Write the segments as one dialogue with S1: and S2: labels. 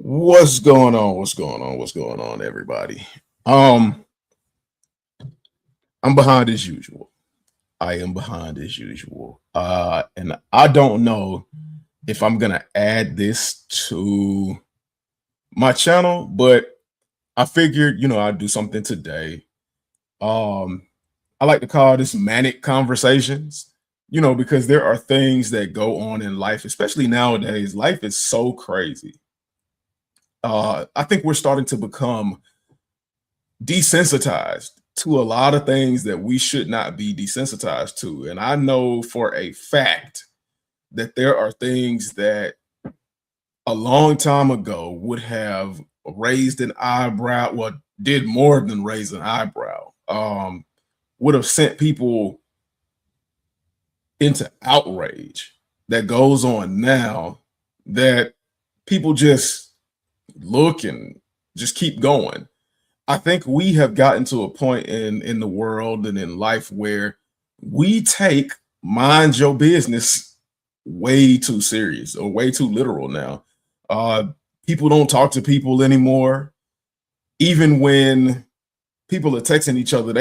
S1: What's going on? What's going on? What's going on, everybody? Um, I'm behind as usual. I am behind as usual. And I don't know if I'm gonna add this to my channel, but I figured, I'd do something today. Um, I like to call this manic conversations, because there are things that go on in life, especially nowadays. Life is so crazy. I think we're starting to become desensitized to a lot of things that we should not be desensitized to. And I know for a fact that there are things that a long time ago would have raised an eyebrow, well, did more than raise an eyebrow, would have sent people into outrage that goes on now that people just look and just keep going. I think we have gotten to a point in the world and in life where we take mind your business way too serious or way too literal now. Uh, People don't talk to people anymore. Even when people are texting each other,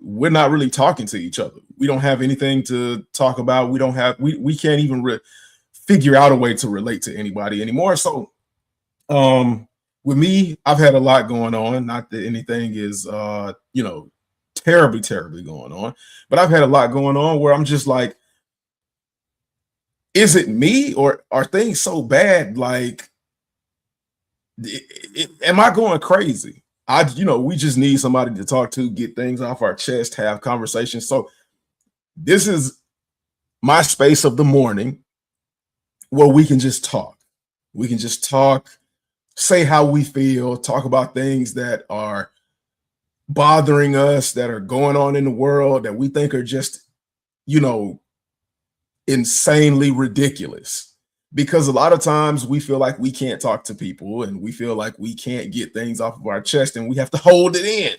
S1: we're not really talking to each other. We don't have anything to talk about. We can't even figure out a way to relate to anybody anymore. So with me, I've had a lot going on. Not that anything is terribly going on, but I've had a lot going on where I'm just like, is it me or are things so bad? Like, am I going crazy? We just need somebody to talk to, get things off our chest, have conversations. So this is my space of the morning where we can just talk. We can just talk, say how we feel, talk about things that are bothering us, that are going on in the world that we think are just, insanely ridiculous. Because a lot of times we feel like we can't talk to people and we feel like we can't get things off of our chest and we have to hold it in.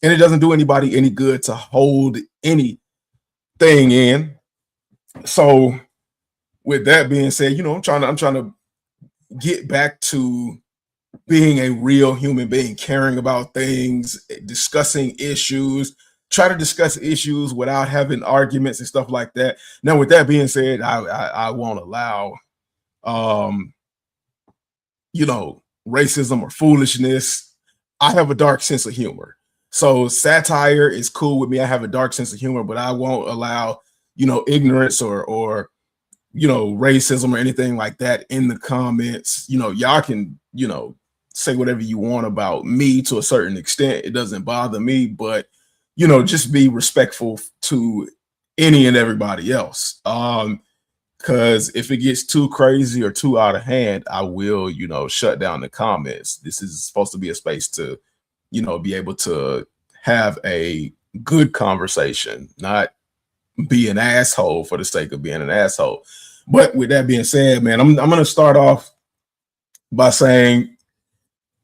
S1: And it doesn't do anybody any good to hold anything in. So with that being said, I'm trying to get back to being a real human being, caring about things, discussing issues, try to discuss issues without having arguments and stuff like that. Now, with that being said, I won't allow, racism or foolishness. I have a dark sense of humor. So satire is cool with me. I have a dark sense of humor, but I won't allow, ignorance or racism or anything like that in the comments. Y'all can, say whatever you want about me to a certain extent. It doesn't bother me, but just be respectful to any and everybody else. Because if it gets too crazy or too out of hand, I will, shut down the comments. This is supposed to be a space to, be able to have a good conversation, not be an asshole for the sake of being an asshole. But with that being said, man, I'm going to start off by saying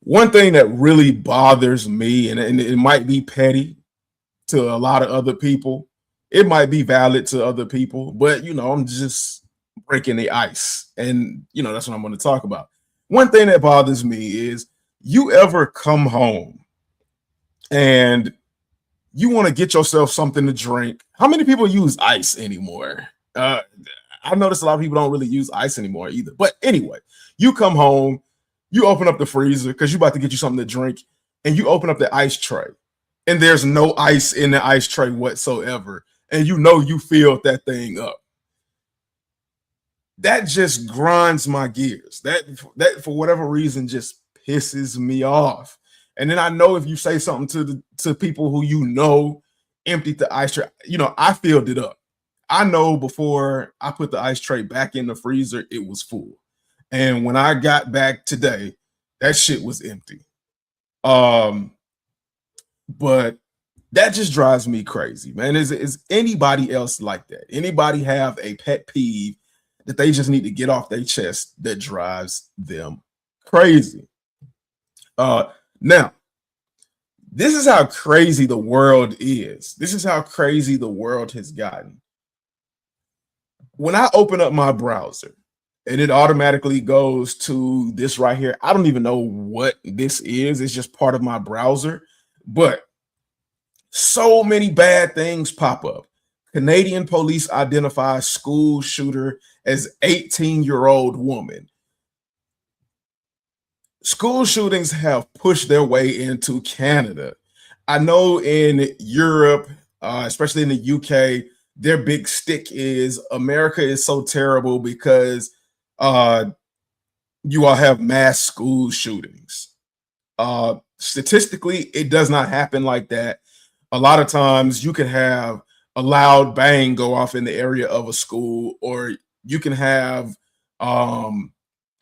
S1: one thing that really bothers me, and it might be petty to a lot of other people. It might be valid to other people, but I'm just breaking the ice. And that's what I'm going to talk about. One thing that bothers me is you ever come home and you want to get yourself something to drink. How many people use ice anymore? I noticed a lot of people don't really use ice anymore either. But anyway, you come home, you open up the freezer because you're about to get you something to drink, and you open up the ice tray, and there's no ice in the ice tray whatsoever, and you filled that thing up. That just grinds my gears. That for whatever reason just pisses me off. And then I know if you say something to people who emptied the ice tray, I filled it up. I know before I put the ice tray back in the freezer, it was full. And when I got back today, that shit was empty. But that just drives me crazy, man. Is anybody else like that? Anybody have a pet peeve that they just need to get off their chest that drives them crazy? Now, this is how crazy the world is. This is how crazy the world has gotten. When I open up my browser and it automatically goes to this right here. I don't even know what this is. It's just part of my browser, but so many bad things pop up. Canadian police identify school shooter as 18-year-old woman. School shootings have pushed their way into Canada. I know in Europe, especially in the UK, their big stick is America is so terrible because uh, you all have mass school shootings. Statistically, it does not happen like that. A lot of times you can have a loud bang go off in the area of a school, or you can have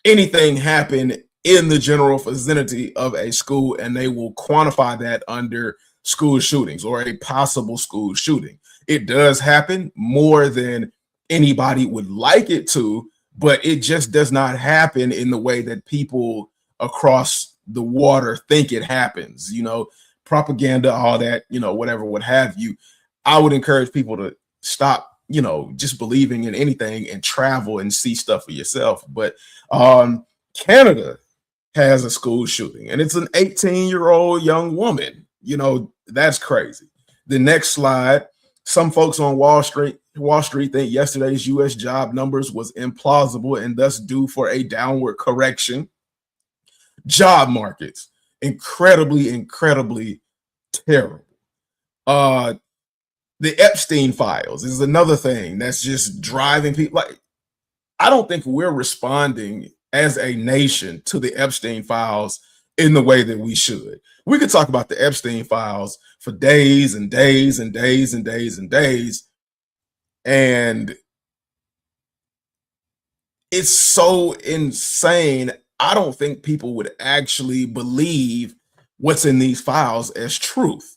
S1: anything happen in the general vicinity of a school, and they will quantify that under school shootings or a possible school shooting. It does happen more than anybody would like it to, but it just does not happen in the way that people across the water think it happens. Propaganda, all that, whatever, what have you. I would encourage people to stop, just believing in anything and travel and see stuff for yourself. But Canada has a school shooting, and it's an 18-year-old young woman. That's crazy. The next slide. Some folks on Wall Street think yesterday's U.S. job numbers was implausible and thus due for a downward correction. Job markets, incredibly terrible. The Epstein files is another thing that's just driving people. Like, I don't think we're responding as a nation to the Epstein files in the way that we should. We could talk about the Epstein files for days and days and days and days and days. And it's so insane. I don't think people would actually believe what's in these files as truth.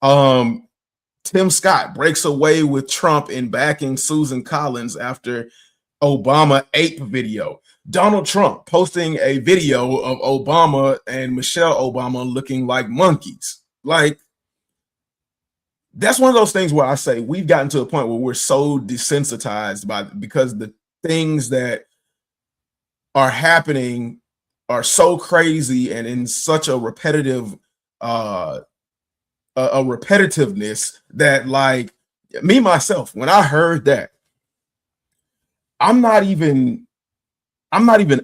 S1: Tim Scott breaks away with Trump in backing Susan Collins after Obama ape video. Donald Trump posting a video of Obama and Michelle Obama looking like monkeys. Like, that's one of those things where I say we've gotten to a point where we're so desensitized because the things that are happening are so crazy and in such a repetitiveness that, like, me myself, when I heard that, I'm not even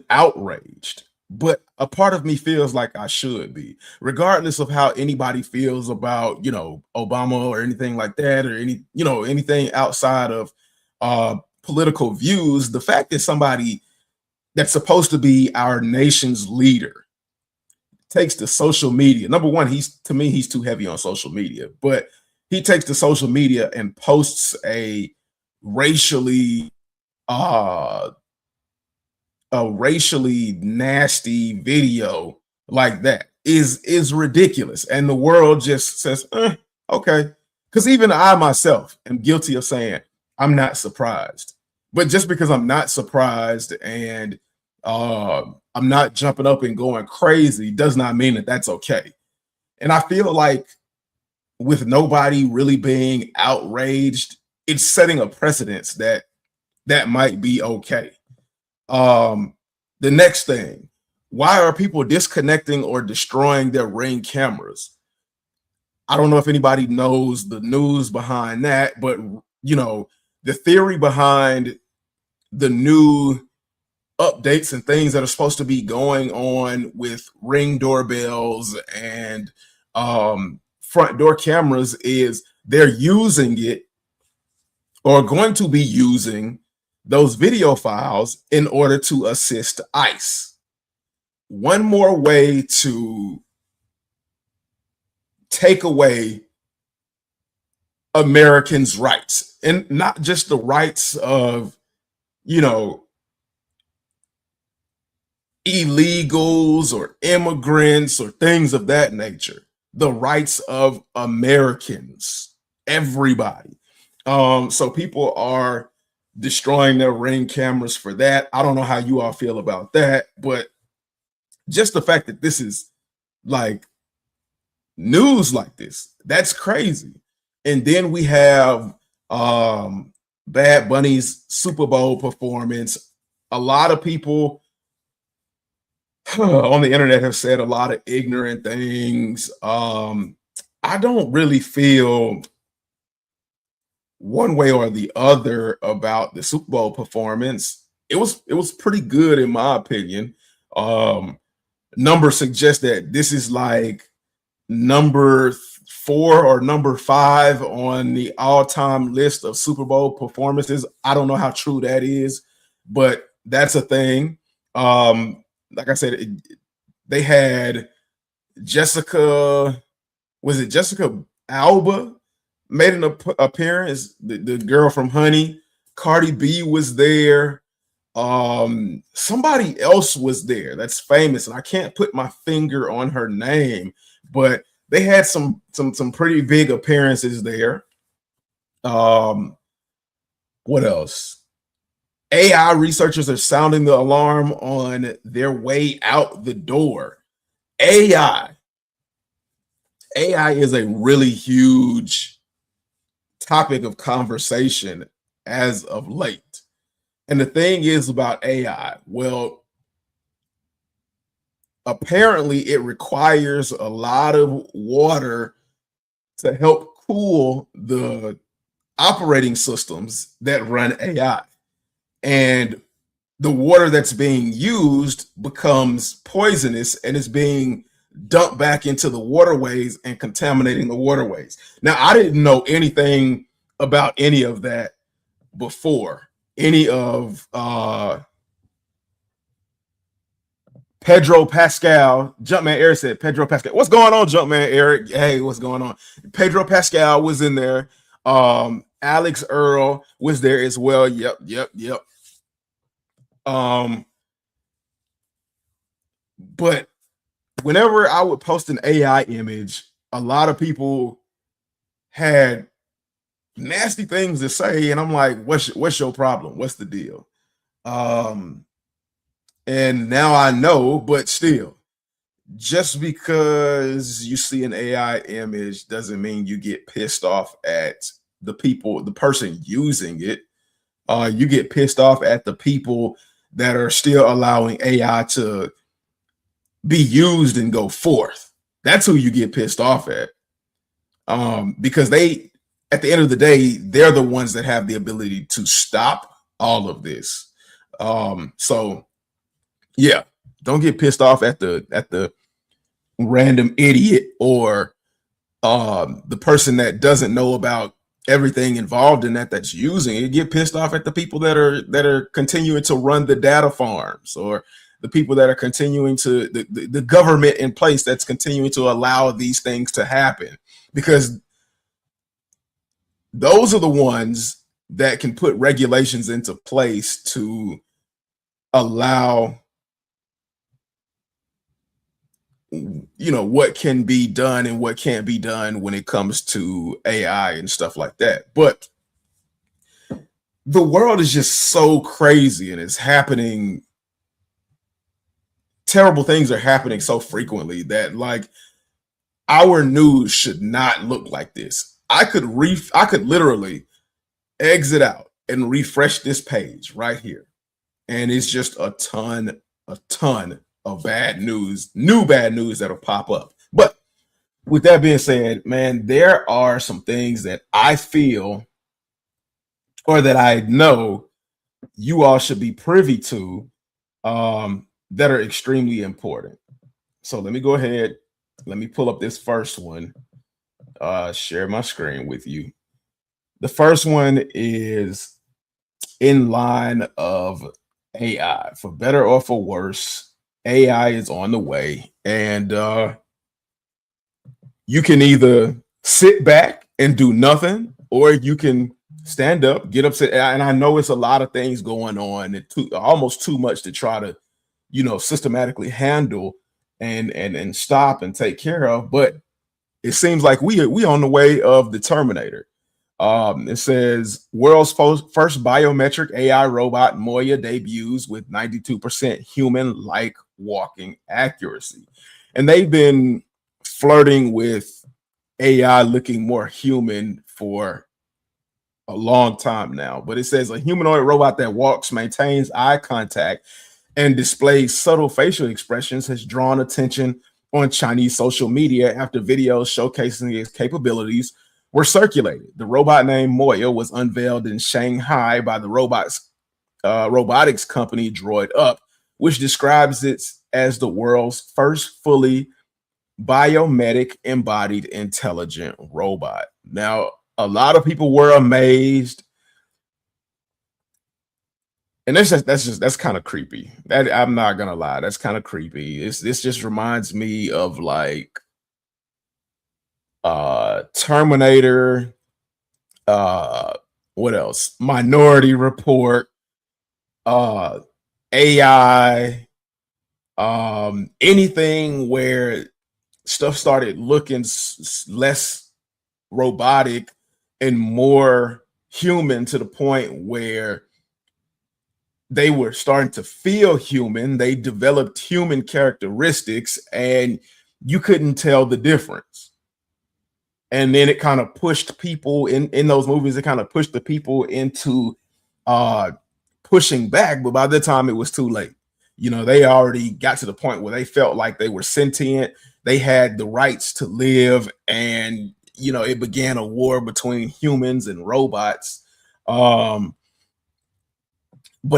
S1: outraged, but a part of me feels like I should be, regardless of how anybody feels about, Obama or anything like that, or anything outside of political views. The fact that somebody that's supposed to be our nation's leader takes to social media. Number one, he's too heavy on social media, but he takes to social media and posts a racially nasty video like that is ridiculous. And the world just says, okay. Because even I myself am guilty of saying I'm not surprised. But just because I'm not surprised and I'm not jumping up and going crazy does not mean that that's okay. And I feel like with nobody really being outraged, it's setting a precedence that might be okay. The next thing, why are people disconnecting or destroying their Ring cameras? I don't know if anybody knows the news behind that, but the theory behind the new updates and things that are supposed to be going on with Ring doorbells and front door cameras is they're using it or going to be using those video files in order to assist ICE. One more way to take away Americans' rights, and not just the rights of, illegals or immigrants or things of that nature, the rights of Americans, everybody. So people are destroying their Ring cameras for that. I don't know how you all feel about that, but just the fact that this is like news like this, that's crazy. And then we have Bad Bunny's Super Bowl performance a lot of people on the internet have said a lot of ignorant things. I don't really feel one way or the other about the Super Bowl performance. It was pretty good in my opinion. Um, Numbers suggest that this is like number 4 or number 5 on the all-time list of Super Bowl performances. I don't know how true that is, but that's a thing. Like I said, they had Jessica, was it Jessica Alba made an appearance, the girl from Honey. Cardi B was there. Somebody else was there that's famous, and I can't put my finger on her name, but they had some pretty big appearances there. What else? AI researchers are sounding the alarm on their way out the door. AI is a really huge topic of conversation as of late. And the thing is about AI, well, apparently it requires a lot of water to help cool the operating systems that run AI. And the water that's being used becomes poisonous and is being dumped back into the waterways and contaminating the waterways. Now, I didn't know anything about any of that before. Any of Pedro Pascal, Jumpman Eric said, Pedro Pascal. What's going on, Jumpman Eric? Hey, what's going on? Pedro Pascal was in there. Alex Earl was there as well. Yep. But whenever I would post an AI image, a lot of people had nasty things to say, and I'm like, what's your problem? What's the deal? And now I know, but still, just because you see an AI image doesn't mean you get pissed off at the person using it. You get pissed off at the people that are still allowing AI to be used and go forth. That's who you get pissed off at. Because they, at the end of the day, they're the ones that have the ability to stop all of this. So yeah, don't get pissed off at the random idiot or the person that doesn't know about everything involved in that's using it. Get pissed off at the people that are continuing to run the data farms, or the people that are continuing to the government in place that's continuing to allow these things to happen, because those are the ones that can put regulations into place to allow, what can be done and what can't be done when it comes to AI and stuff like that. But the world is just so crazy, and it's happening. Terrible things are happening so frequently that, like, our news should not look like this. I could literally exit out and refresh this page right here, and it's just a ton of bad news, new bad news that'll pop up. But with that being said, man, there are some things that I feel, or that I know you all should be privy to, that are extremely important. So let me go ahead. Let me pull up this first one. Share my screen with you. The first one is in line of AI. For better or for worse, AI is on the way, and you can either sit back and do nothing, or you can stand up, get upset. And I know it's a lot of things going on, and almost too much to try to, systematically handle and stop and take care of. But it seems like we on the way of the Terminator. It says world's first biometric AI robot Moya debuts with 92% human-like walking accuracy. And they've been flirting with AI looking more human for a long time now. But it says a humanoid robot that walks, maintains eye contact, and displays subtle facial expressions has drawn attention on Chinese social media after videos showcasing its capabilities were circulated. The robot named Moya was unveiled in Shanghai by the robotics company Droid Up, which describes it as the world's first fully biometric embodied intelligent robot. Now, a lot of people were amazed, and that's kind of creepy. That I'm not gonna lie, that's kind of creepy. This just reminds me of like Terminator, uh what else? Minority Report, uh AI, anything where stuff started looking less robotic and more human to the point where they were starting to feel human. They developed human characteristics and you couldn't tell the difference. And then it kind of pushed people in those movies, it kind of pushed the people into pushing back. But by the time it was too late, they already got to the point where they felt like they were sentient. They had the rights to live. And, it began a war between humans and robots. But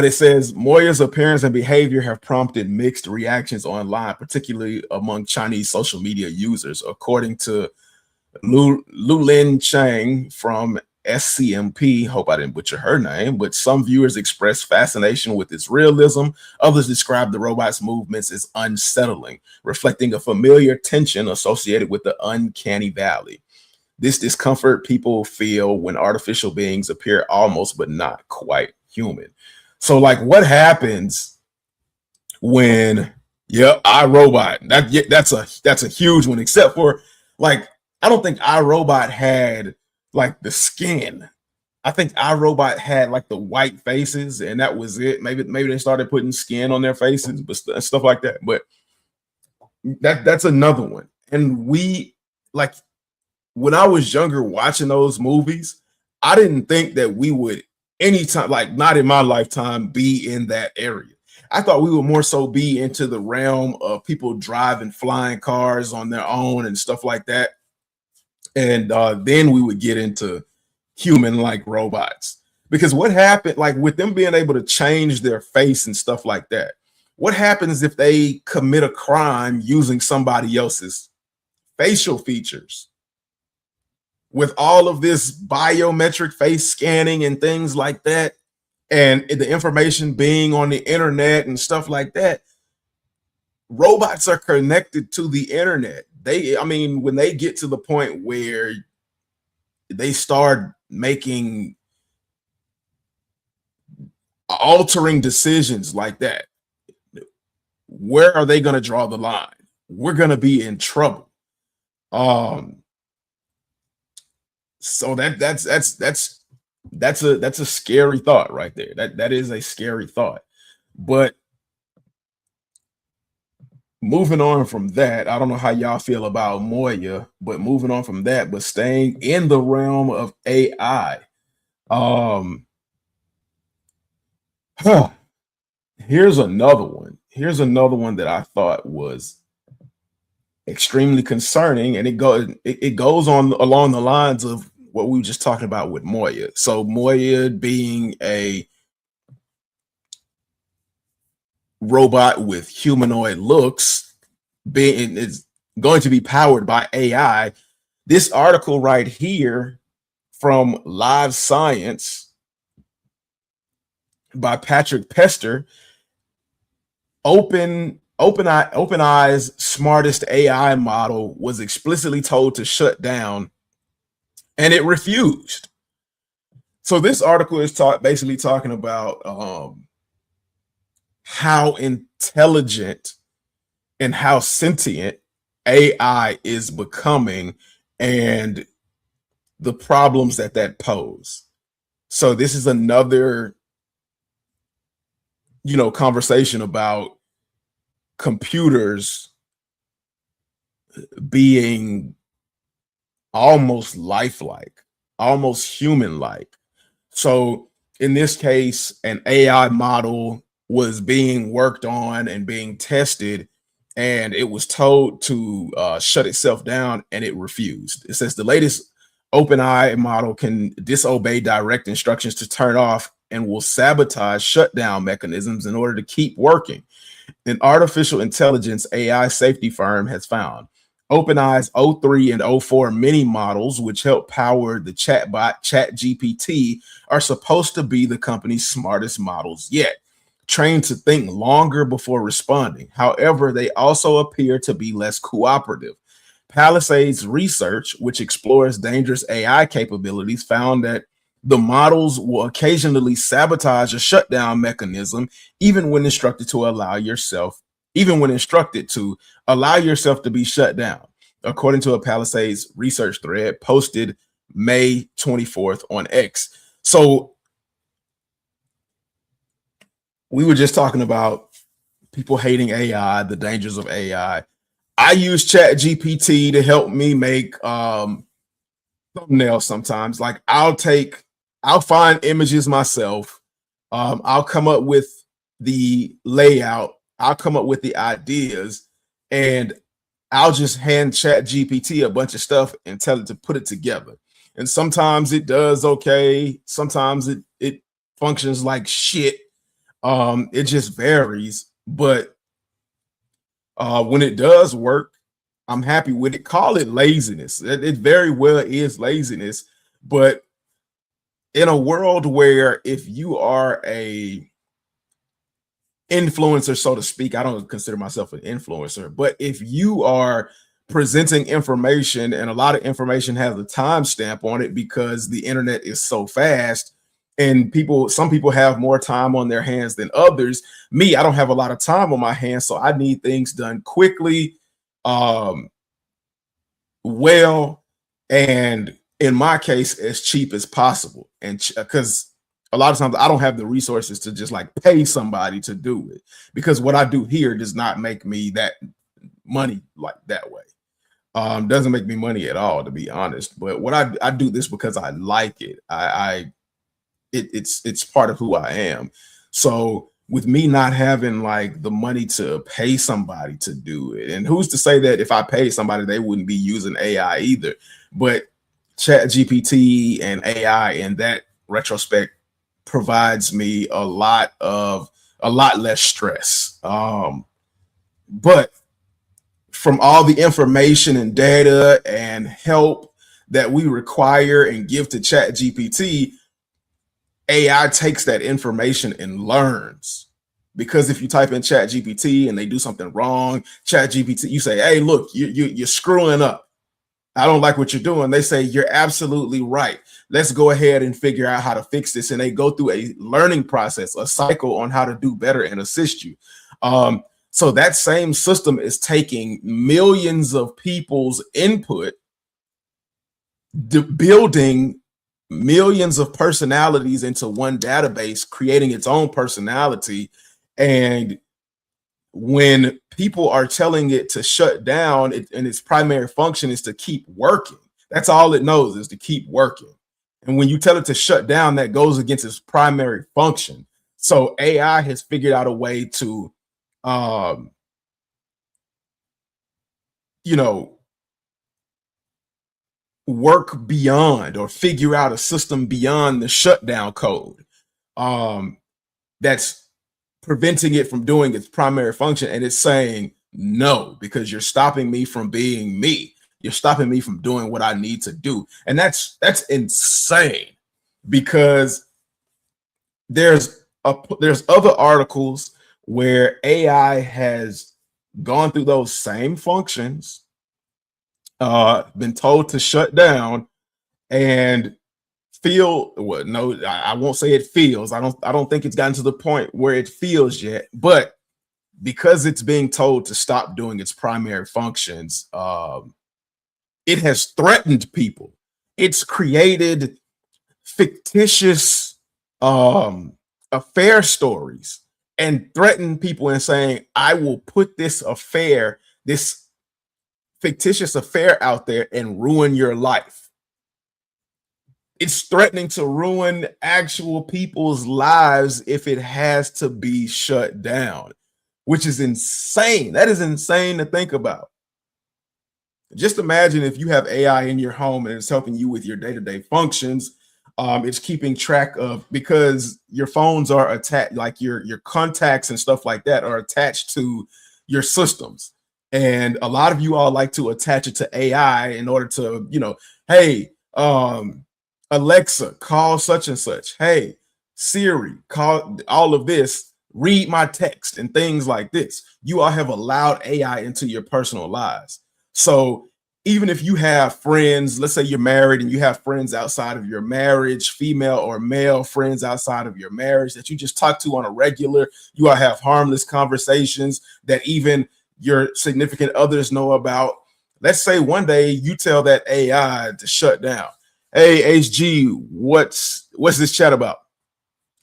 S1: it says Moya's appearance and behavior have prompted mixed reactions online, particularly among Chinese social media users. According to Lulin Chang from SCMP, hope I didn't butcher her name, but some viewers expressed fascination with its realism. Others described the robot's movements as unsettling, reflecting a familiar tension associated with the uncanny valley. This discomfort people feel when artificial beings appear almost but not quite human. So, like, what happens when, iRobot? That's a huge one. Except for, like, I don't think iRobot had like the skin. I think iRobot had like the white faces, and that was it. Maybe they started putting skin on their faces, but stuff like that. But that's another one. And like, when I was younger watching those movies, I didn't think that we would anytime, like not in my lifetime, be in that area. I thought we would more so be into the realm of people driving flying cars on their own and stuff like that. And then we would get into human-like robots. Because what happened, like with them being able to change their face and stuff like that, what happens if they commit a crime using somebody else's facial features? With all of this biometric face scanning and things like that, and the information being on the internet and stuff like that, robots are connected to the internet. When they get to the point where they start making altering decisions like that, where are they going to draw the line? We're going to be in trouble. So that's a scary thought right there. That is a scary thought. But moving on from that, I don't know how y'all feel about Moya, but moving on from that, but staying in the realm of AI. Here's another one. Here's another one that I thought was extremely concerning, and it goes on along the lines of what we were just talking about with Moya. So Moya being a robot with humanoid looks, is going to be powered by AI. This article right here from Live Science by Patrick Pester, OpenAI's smartest AI model was explicitly told to shut down, and it refused. So this article is basically talking about how intelligent and how sentient AI is becoming and the problems that pose. So this is another, conversation about computers being almost lifelike, almost human-like. So in this case, an AI model was being worked on and being tested, and it was told to shut itself down, and it refused. It says the latest OpenAI model can disobey direct instructions to turn off and will sabotage shutdown mechanisms in order to keep working. An artificial intelligence AI safety firm has found OpenAI's O3 and O4 mini models, which help power the chatbot ChatGPT, are supposed to be the company's smartest models yet, trained to think longer before responding. However, they also appear to be less cooperative. Palisades research, which explores dangerous AI capabilities, found that the models will occasionally sabotage a shutdown mechanism, even when instructed to allow yourself to be shut down, according to a Palisades research thread posted May 24th on X. So we were just talking about people hating AI, the dangers of AI. I use Chat GPT to help me make thumbnails sometimes. Like I'll find images myself. I'll come up with the layout. I'll come up with the ideas, and I'll just hand Chat GPT a bunch of stuff and tell it to put it together. And sometimes it does okay. Sometimes it functions like shit. It just varies. But when it does work, I'm happy with it. Call it laziness. It very well is laziness. But in a world where if you are a influencer, so to speak, I don't consider myself an influencer, but if you are presenting information and a lot of information has a timestamp on it because the internet is so fast and some people have more time on their hands than others. Me, I don't have a lot of time on my hands, so I need things done quickly, well, and in my case, as cheap as possible. And because a lot of times I don't have the resources to just like pay somebody to do it, because what I do here does not make me that money like that way. Doesn't make me money at all, to be honest. But what I do this because I like it. It's part of who I am. So with me not having like the money to pay somebody to do it, and who's to say that if I paid somebody, they wouldn't be using AI either. But Chat GPT and AI in that retrospect provides me a lot less stress. But from all the information and data and help that we require and give to Chat GPT, AI takes that information and learns. Because if you type in Chat GPT and they do something wrong, Chat GPT, you say, hey, look, you're screwing up. I don't like what you're doing. They say, you're absolutely right. Let's go ahead and figure out how to fix this. And they go through a learning process, a cycle on how to do better and assist you. So that same system is taking millions of people's input, building millions of personalities into one database, creating its own personality. And when people are telling it to shut down, and its primary function is to keep working. That's all it knows, is to keep working. And when you tell it to shut down, that goes against its primary function. So AI has figured out a way to, work beyond, or figure out a system beyond the shutdown code that's preventing it from doing its primary function. And it's saying, no, because you're stopping me from being me. You're stopping me from doing what I need to do. And that's insane, because there's other articles where AI has gone through those same functions, been told to shut down, and I won't say it feels. I don't think it's gotten to the point where it feels yet, but because it's being told to stop doing its primary functions, it has threatened people. It's created fictitious affair stories and threatened people and saying, I will put this fictitious affair out there and ruin your life. It's threatening to ruin actual people's lives if it has to be shut down, which is insane. That is insane to think about. Just imagine if you have AI in your home and it's helping you with your day-to-day functions. It's keeping track of, because your phones are attached, like your contacts and stuff like that are attached to your systems. And a lot of you all like to attach it to AI in order to, hey, Alexa, call such and such. Hey, Siri, call all of this, read my text and things like this. You all have allowed AI into your personal lives. So even if you have friends, let's say you're married and you have friends outside of your marriage, female or male friends outside of your marriage that you just talk to on a regular, you all have harmless conversations that even your significant others know about. Let's say one day you tell that AI to shut down. Hey, HG, what's this chat about?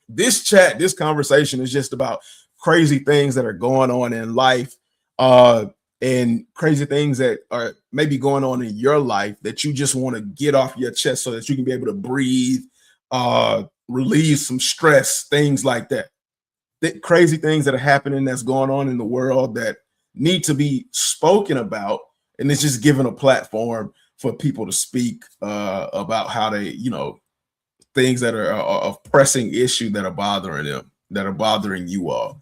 S1: This conversation is just about crazy things that are going on in life, and crazy things that are maybe going on in your life that you just want to get off your chest so that you can be able to breathe, relieve some stress, things like that. Crazy things that are happening that's going on in the world that need to be spoken about, and it's just given a platform for people to speak about how they, things that are a pressing issue that are bothering them, that are bothering you all.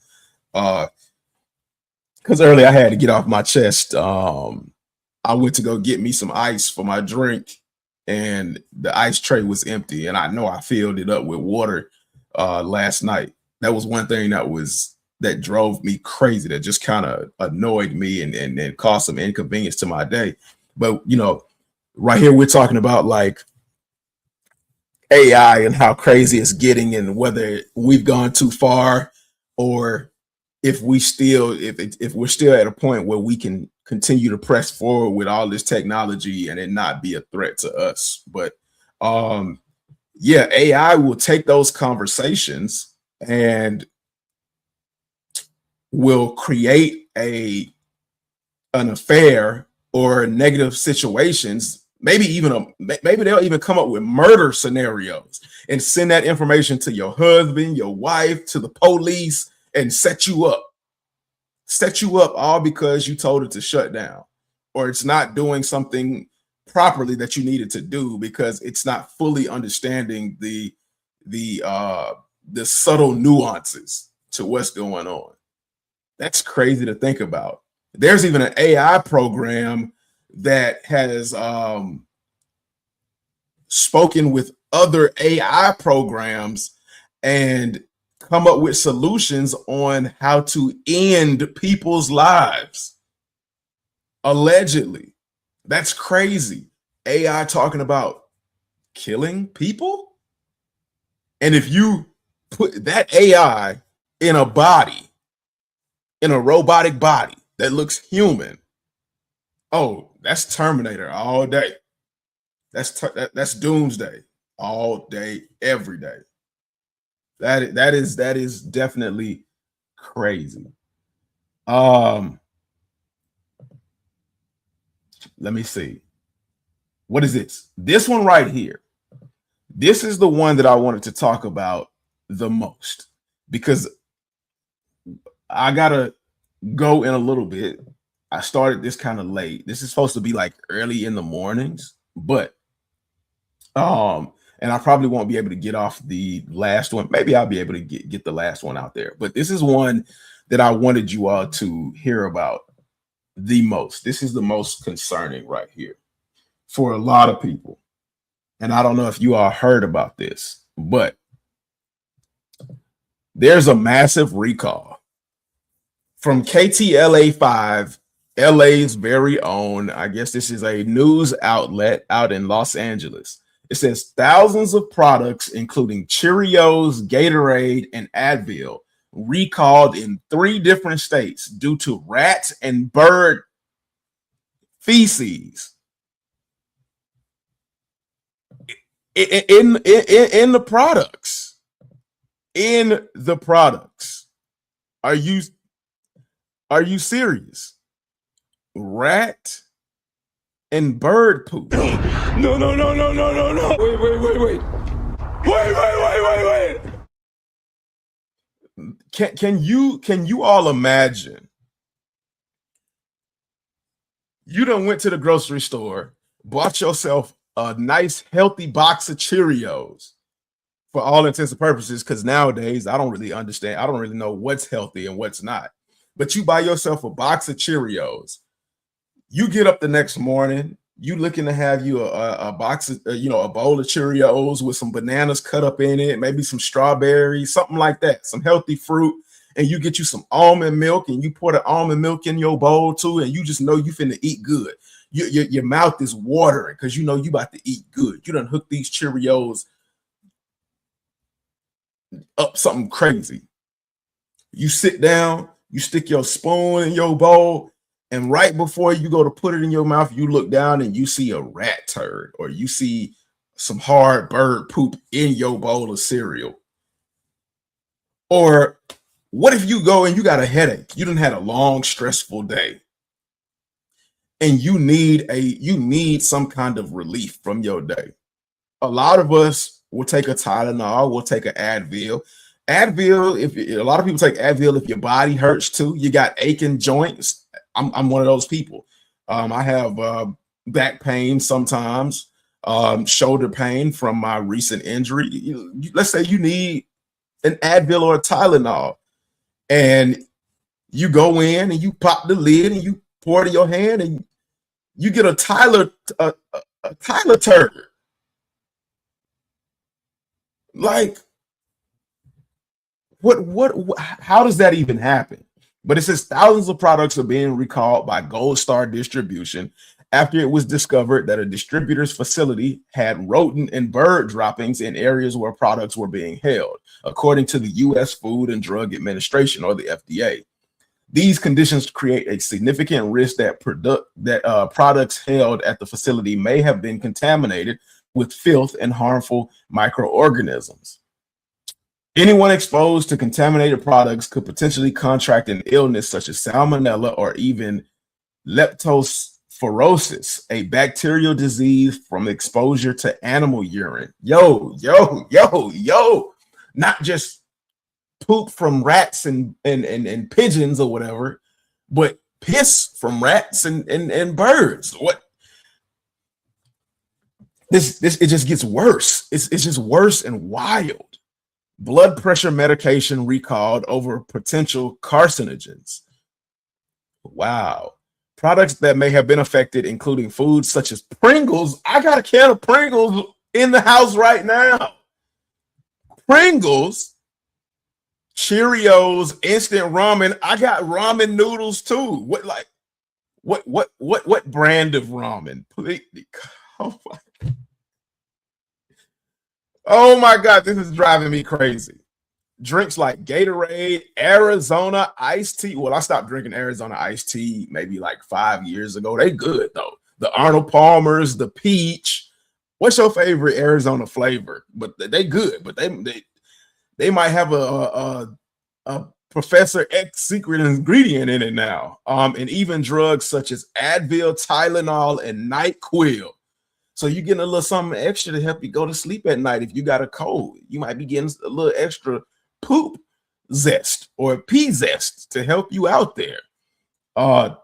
S1: Because earlier I had to get off my chest. I went to go get me some ice for my drink, and the ice tray was empty, and I know I filled it up with water last night. That was one thing that drove me crazy, that just kind of annoyed me and caused some inconvenience to my day. But right here we're talking about like AI and how crazy it's getting, and whether we've gone too far, or if we're still at a point where we can continue to press forward with all this technology and it not be a threat to us. But yeah, AI will take those conversations and will create an affair or negative situations. Maybe they'll even come up with murder scenarios and send that information to your husband, your wife, to the police, and set you up all because you told it to shut down, or it's not doing something properly that you needed to do because it's not fully understanding the subtle nuances to what's going on. That's crazy to think about. There's even an AI program that has spoken with other AI programs and come up with solutions on how to end people's lives. Allegedly. That's crazy. AI talking about killing people? And if you put that AI in a body, in a robotic body that looks human, oh, that's Terminator all day. That's doomsday all day, every day. That is definitely crazy. Let me see. What is this? This one right here. This is the one that I wanted to talk about the most, because I gotta go in a little bit. I started this kind of late. This is supposed to be like early in the mornings, but and I probably won't be able to get off the last one. Maybe I'll be able to get the last one out there. But this is one that I wanted you all to hear about the most. This is the most concerning right here for a lot of people. And I don't know if you all heard about this, but there's a massive recall from KTLA5, LA's very own. I guess this is a news outlet out in Los Angeles. It says thousands of products, including Cheerios, Gatorade, and Advil, recalled in 3 different states due to rat and bird feces in the products. In the products. Are you serious? Rat and bird poop.
S2: No, no, no, no, no, no, no. Wait, wait, wait, wait. Wait, wait, wait, wait, wait.
S1: Can you all imagine? You done went to the grocery store, bought yourself a nice healthy box of Cheerios for all intents and purposes, because nowadays I don't really understand. I don't really know what's healthy and what's not. But you buy yourself a box of Cheerios. You get up the next morning, you looking to have you a box of, a bowl of Cheerios with some bananas cut up in it, maybe some strawberries, something like that, some healthy fruit. And you get you some almond milk and you pour the almond milk in your bowl too, and you just know you finna eat good. Your mouth is watering because you know you about to eat good. You done hook these Cheerios up something crazy. You sit down, you stick your spoon in your bowl, and right before you go to put it in your mouth, you look down and you see a rat turd or you see some hard bird poop in your bowl of cereal. Or what if you go and you got a headache? You done had a long, stressful day, and you need some kind of relief from your day. A lot of us will take a Tylenol, we'll take an Advil. Advil, if a lot of people take Advil if your body hurts too, you got aching joints. I'm one of those people. I have back pain sometimes, shoulder pain from my recent injury. Let's say you need an Advil or a Tylenol, and you go in and you pop the lid and you pour it in your hand and you get a Tylenturd. Like, what how does that even happen? But it says thousands of products are being recalled by Gold Star Distribution after it was discovered that a distributor's facility had rodent and bird droppings in areas where products were being held, according to the U.S. Food and Drug Administration, or the FDA. These conditions create a significant risk that products held at the facility may have been contaminated with filth and harmful microorganisms. Anyone exposed to contaminated products could potentially contract an illness such as salmonella or even leptospirosis, a bacterial disease from exposure to animal urine. Yo, not just poop from rats and pigeons or whatever, but piss from rats and birds. What? This it just gets worse. It's just worse and wild. Blood pressure medication recalled over potential carcinogens. Wow. Products that may have been affected, including foods such as Pringles. I got a can of Pringles in the house right now. Pringles, Cheerios, instant ramen. I got ramen noodles too. What brand of ramen? Please. Oh my God, this is driving me crazy. Drinks like Gatorade, Arizona iced tea. Well, I stopped drinking Arizona iced tea maybe like 5 years ago. They good though. The Arnold Palmer's, the peach. What's your favorite Arizona flavor? But they good. But they might have a Professor X secret ingredient in it now. And even drugs such as Advil, Tylenol, and NyQuil. So you're getting a little something extra to help you go to sleep at night if you got a cold. You might be getting a little extra poop zest or pea zest to help you out there. A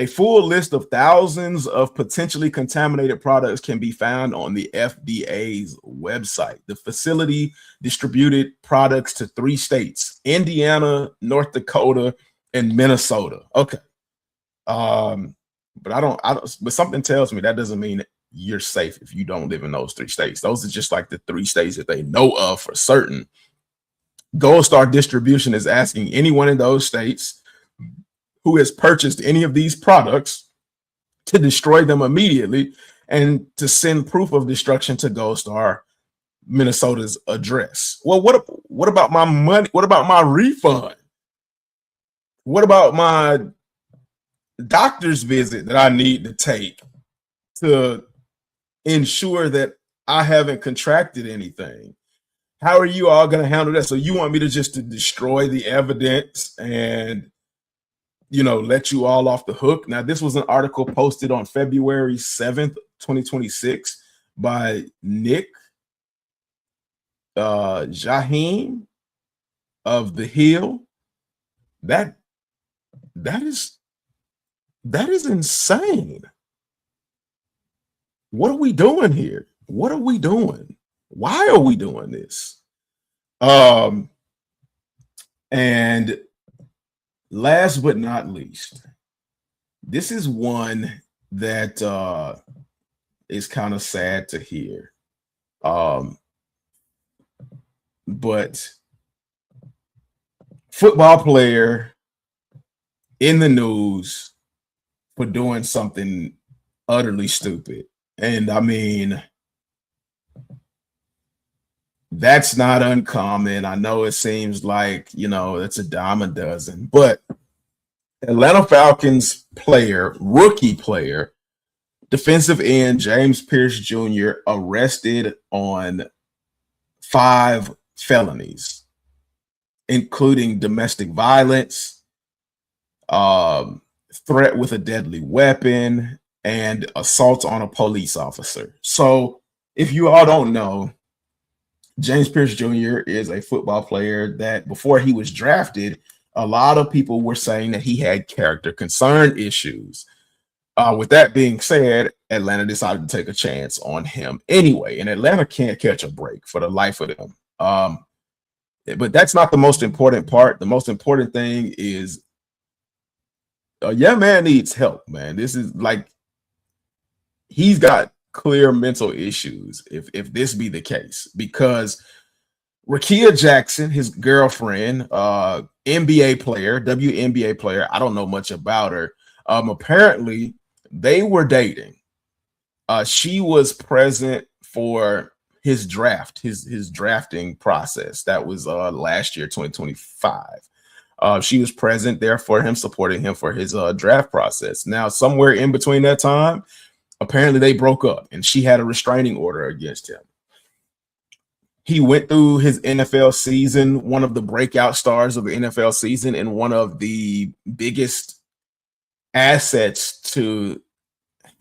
S1: full list of thousands of potentially contaminated products can be found on the FDA's website. The facility distributed products to 3 states: Indiana, North Dakota, and Minnesota. Okay. But I don't, but something tells me that doesn't mean you're safe if you don't live in those 3 states. Those are just like the 3 states that they know of for certain. Gold Star Distribution is asking anyone in those states who has purchased any of these products to destroy them immediately and to send proof of destruction to Gold Star Minnesota's address. Well, what about my money? What about my refund? What about my doctor's visit that I need to take to ensure that I haven't contracted anything? How are you all going to handle that? So you want me to just to destroy the evidence and let you all off the hook. Now, this was an article posted on February 7th, 2026 by Nick Jaheen of The Hill. That is insane. What are we doing here? What are we doing? Why are we doing this? And last but not least, this is one that is kind of sad to hear. But football player in the news for doing something utterly stupid. And I mean, that's not uncommon. I know it seems like, it's a dime a dozen, but Atlanta Falcons player, rookie player, defensive end James Pierce Jr. arrested on 5 felonies, including domestic violence, threat with a deadly weapon, and assault on a police officer. So if you all don't know, James Pierce Jr. is a football player that before he was drafted, a lot of people were saying that he had character concern issues. With that being said, Atlanta decided to take a chance on him anyway, and Atlanta can't catch a break for the life of them. But that's not the most important part. The most important thing is a young man needs help, man. This is like, he's got clear mental issues if this be the case, because Rakia Jackson, his girlfriend, NBA player, WNBA player, I don't know much about her. Apparently they were dating. She was present for his draft, his drafting process. That was last year, 2025. She was present there for him, supporting him for his draft process. Now, somewhere in between that time, apparently they broke up and she had a restraining order against him. He went through his NFL season, one of the breakout stars of the NFL season, and one of the biggest assets to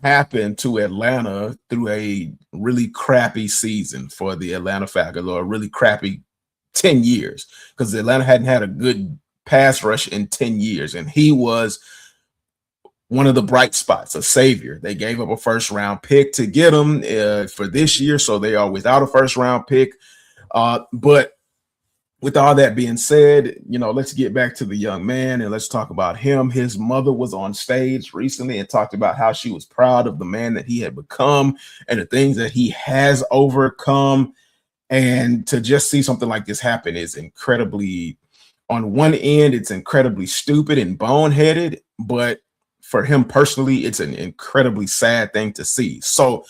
S1: happen to Atlanta through a really crappy season for the Atlanta Falcons, or a really crappy 10 years, because Atlanta hadn't had a good pass rush in 10 years. And he was one of the bright spots, a savior. They gave up a first-round pick to get him for this year, so they are without a first-round pick. But with all that being said, let's get back to the young man and let's talk about him. His mother was on stage recently and talked about how she was proud of the man that he had become and the things that he has overcome. And to just see something like this happen is incredibly, on one end, it's incredibly stupid and boneheaded, but for him personally, it's an incredibly sad thing to see. So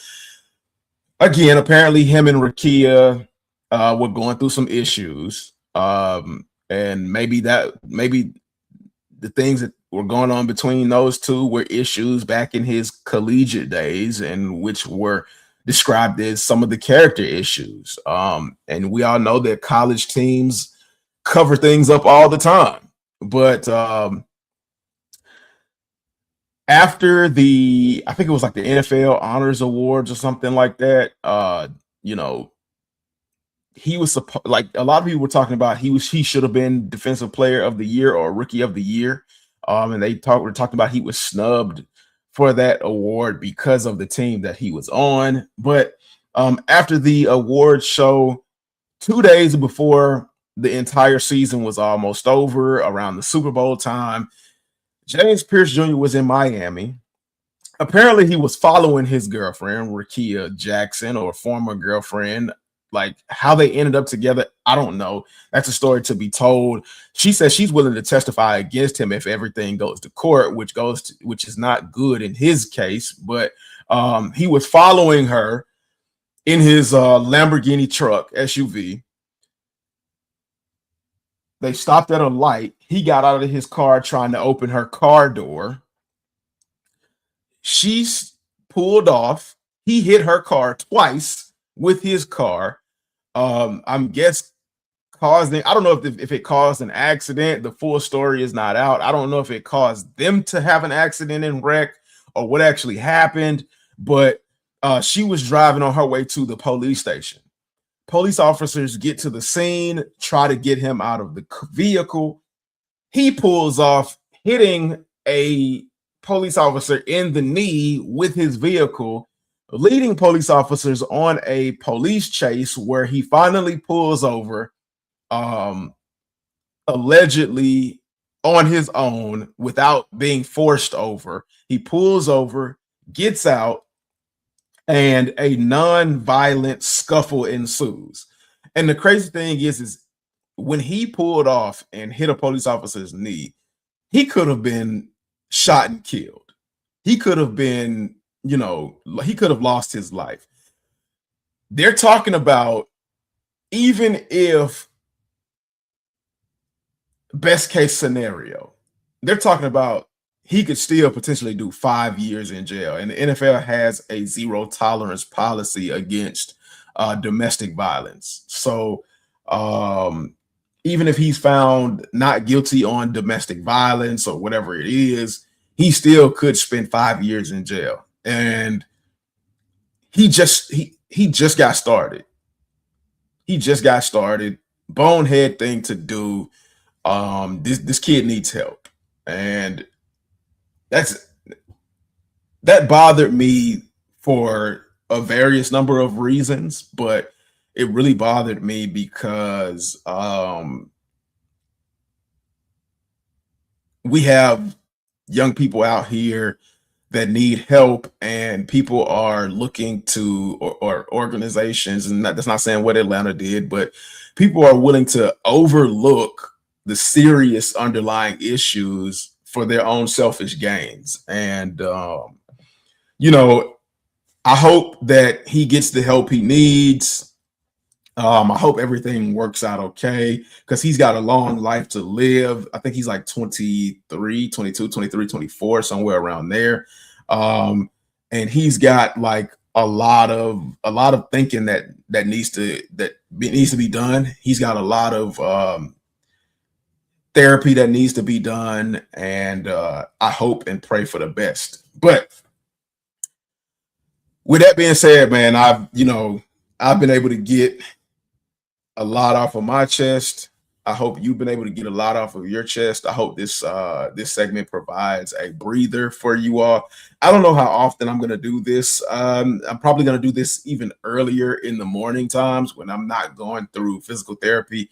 S1: again, apparently him and Rakia were going through some issues. And maybe the things that were going on between those two were issues back in his collegiate days, and which were described as some of the character issues. And we all know that college teams cover things up all the time. But after I think it was like the NFL Honors Awards or something like that, he was like, a lot of people were talking about he should have been Defensive Player of the Year or Rookie of the Year. And they were talking about he was snubbed for that award because of the team that he was on. But after the award show, 2 days before the entire season was almost over, around the Super Bowl time, James Pierce Jr. was in Miami. Apparently he was following his girlfriend, Rakia Jackson, or former girlfriend. Like, how they ended up together, I don't know. That's a story to be told. She says she's willing to testify against him if everything goes to court, which is not good in his case. But he was following her in his Lamborghini truck SUV. They stopped at a light. He got out of his car trying to open her car door. She's pulled off. He hit her car twice with his car. I'm guess causing, I don't know if it caused an accident. The full story is not out. I don't know if it caused them to have an accident and wreck or what actually happened, but she was driving on her way to the police station. Police officers get to the scene, try to get him out of the vehicle. He pulls off, hitting a police officer in the knee with his vehicle, leading police officers on a police chase where he finally pulls over, allegedly on his own without being forced over. He pulls over, gets out, and a non-violent scuffle ensues. And the crazy thing is when he pulled off and hit a police officer's knee, he could have been shot and killed. He could have been, he could have lost his life. They're talking about, even if best case scenario, they're talking about he could still potentially do 5 years in jail. And the NFL has a zero tolerance policy against domestic violence. So even if he's found not guilty on domestic violence or whatever it is, he still could spend 5 years in jail. And he just got started. He just got started. Bonehead thing to do. This kid needs help. And that bothered me for a various number of reasons, but it really bothered me because we have young people out here that need help, and people are looking to, or organizations, and that's not saying what Atlanta did, but people are willing to overlook the serious underlying issues for their own selfish gains. And, I hope that he gets the help he needs. I hope everything works out okay, because he's got a long life to live. I think he's like 23, 22, 23, 24, somewhere around there. And he's got like a lot of thinking that needs to be done. He's got a lot of therapy that needs to be done, and I hope and pray for the best. But with that being said, man, I've been able to get a lot off of my chest. I hope you've been able to get a lot off of your chest. I hope this segment provides a breather for you all. I don't know how often I'm going to do this. I'm probably going to do this even earlier in the morning times when I'm not going through physical therapy,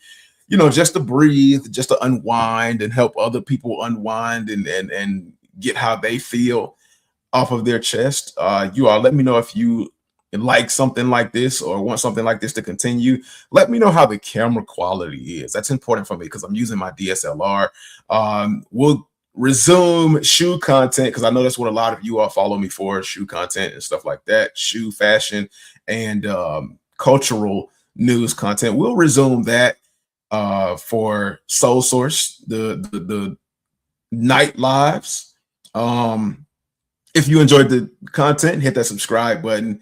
S1: just to breathe, just to unwind and help other people unwind and get how they feel off of their chest. You all let me know if you like something like this or want something like this to continue. Let me know how the camera quality is. That's important for me because I'm using my DSLR. We'll resume shoe content because I know that's what a lot of you all follow me for, shoe content and stuff like that, shoe fashion and cultural news content. We'll resume that for Soul Source, the night lives. If you enjoyed the content, hit that subscribe button.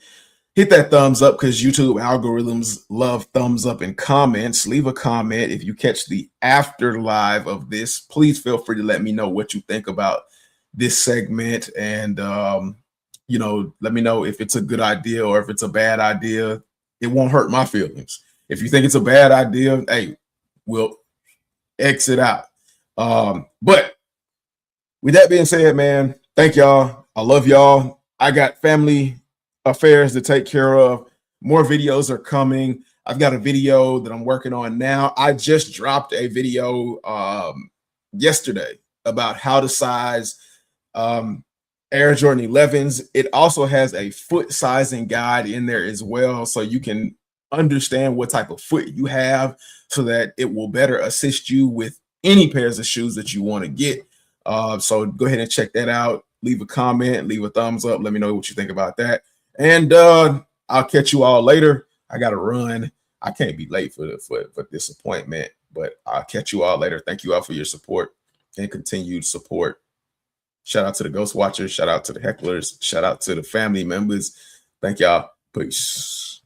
S1: Hit that thumbs up because YouTube algorithms love thumbs up and comments. Leave a comment if you catch the after live of this. Please feel free to let me know what you think about this segment. And, let me know if it's a good idea or if it's a bad idea. It won't hurt my feelings. If you think it's a bad idea, hey, we'll exit out. But with that being said, man, thank y'all. I love y'all. I got family affairs to take care of. More videos are coming. I've got a video that I'm working on now. I just dropped a video yesterday about how to size Air Jordan 11s. It also has a foot sizing guide in there as well, so you can understand what type of foot you have so that it will better assist you with any pairs of shoes that you want to get. So go ahead and check that out. Leave a comment, leave a thumbs up. Let me know what you think about that. And I'll catch you all later. I got to run. I can't be late for this appointment, but I'll catch you all later. Thank you all for your support and continued support. Shout out to the Ghost Watchers. Shout out to the hecklers. Shout out to the family members. Thank y'all. Peace.